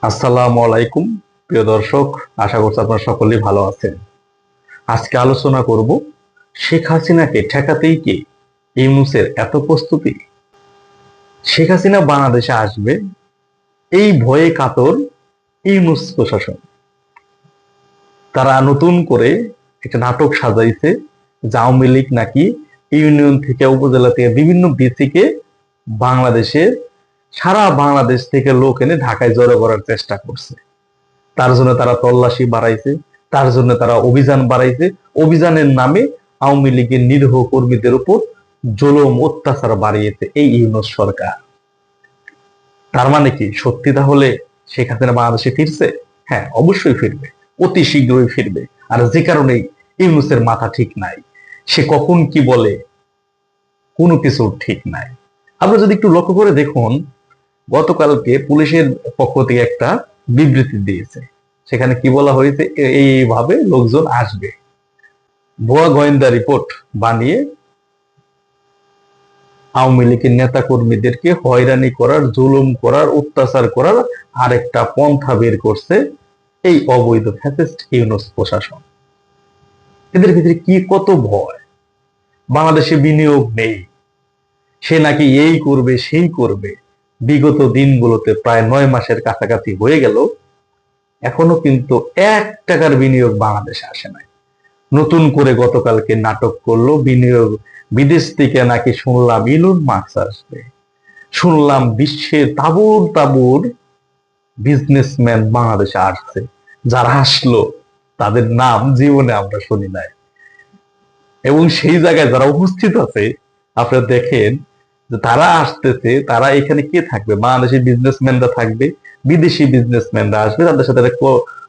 আসসালামু আলাইকুম প্রিয় দর্শক, আশা করছি আপনারা সকলেই ভালো আছেন। আজকে আলোচনা করব শেখ হাসিনাকে ঠেকাতেই কি ইউনূসের এত প্রস্তুতি। শেখ হাসিনা বাংলাদেশে আসবে এই ভয়ে কাতর ইউনূস প্রশাসন। তারা নতুন করে একটা নাটক সাজাইছে যে আওয়ামী লীগ নাকি ইউনিয়ন থেকে উপজেলা থেকে বিভিন্ন বিসিকে বাংলাদেশে সারা বাংলাদেশ থেকে লোক এনে ঢাকায় জড়ো করার চেষ্টা করছে। তার জন্য তারা তল্লাশি বাড়াইছে, তার জন্য তারা অভিযান বাড়াইছে। অভিযানের নামে আওয়ামী লীগের নিরীহ কর্মীদের উপর জুলুম অত্যাচার বাড়িয়েছে এই ইউনূস সরকার। তার মানে কি সত্যি তাহলে শেখ হাসিনা বাংলাদেশে ফিরছে? হ্যাঁ, অবশ্যই ফিরবে, অতি শীঘ্রই ফিরবে। আর যে কারণেই ইউনূসের মাথা ঠিক নাই, সে কখন কি বলে কোনো কিছু ঠিক নাই। আপনারা যদি একটু লক্ষ্য করে দেখুন, গতকালকে পুলিশের পক্ষ থেকে একটা বিবৃতি দিয়েছে। সেখানে কি বলা হয়েছে, এইভাবে লোকজন আসবে, ভুয়া গোয়েন্দা রিপোর্ট বানিয়ে আওয়ামী লীগের নেতা কর্মীদেরকে হয়রানি করার, জুলুম করার, অত্যাচার করার আরেকটা পন্থা বের করছে এই অবৈধ ফ্যাসিস্ট ইউনূস প্রশাসন। এদের ভিতরে কি কত ভয়, বাংলাদেশে বিনিয়োগ নেই, সে নাকি এই করবে সেই করবে। বিগত দিনগুলোতে প্রায় 9 মাসের কাছাকাছি হয়ে গেল, এখনো কিন্তু 1 টাকার বিনিয়োগ বাংলাদেশে আসে নাই। নতুন করে গতকালকে নাটক করলো বিনিয়োগ, বিদেশ থেকে নাকি শুনলাম ইলন মাস্ক আসবে, শুনলাম বিশ্বের তাবুর তাবুর বিজনেসম্যান বাংলাদেশে আসছে। যারা আসলো তাদের নাম জীবনে আমরা শুনি নাই, এবং সেই জায়গায় যারা উপস্থিত আছে আপনারা দেখেন যে তারা আসতেছে, তারা এখানে কে থাকবে? বাংলাদেশি বিজনেসম্যানরা থাকবে, বিদেশি বিজনেসম্যানরা আসবে, তাদের সাথে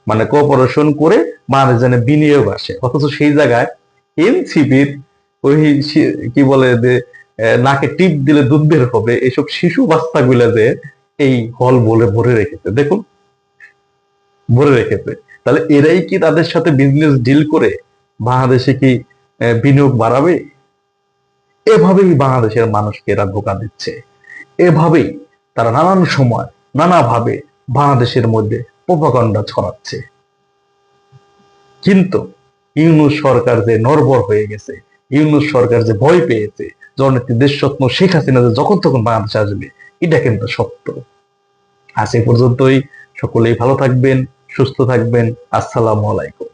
মানে কোঅপারেশন করে বাংলাদেশ যেন বিনিয়োগ আসে। অথচ সেই জায়গায় এনসিপির ওই কি বলে যে নাকে টিপ দিলে দুধ বের হবে, এইসব শিশু বাচ্চাগুলা যে এই হল বলে ভরে রেখেছে, দেখুন ভরে রেখেছে। তাহলে এরাই কি তাদের সাথে বিজনেস ডিল করে বাংলাদেশে কি বিনিয়োগ বাড়াবে? এভাবেই বাংলাদেশের মানুষকে এরা ধোঁকা দিচ্ছে। এভাবেই তারা নানান সময় নানাভাবে বাংলাদেশের মধ্যে প্রোপাগান্ডা ছড়াচ্ছে। কিন্তু ইউনূস সরকার যে নড়বড় হয়ে গেছে, ইউনূস সরকার যে ভয় পেয়েছে, জননেত্রী দেশরত্ন শেখ হাসিনা যে যখন তখন বাংলাদেশে আসবে, এটা কিন্তু সত্য। আজ এ পর্যন্তই। সকলেই ভালো থাকবেন, সুস্থ থাকবেন। আসসালামু আলাইকুম।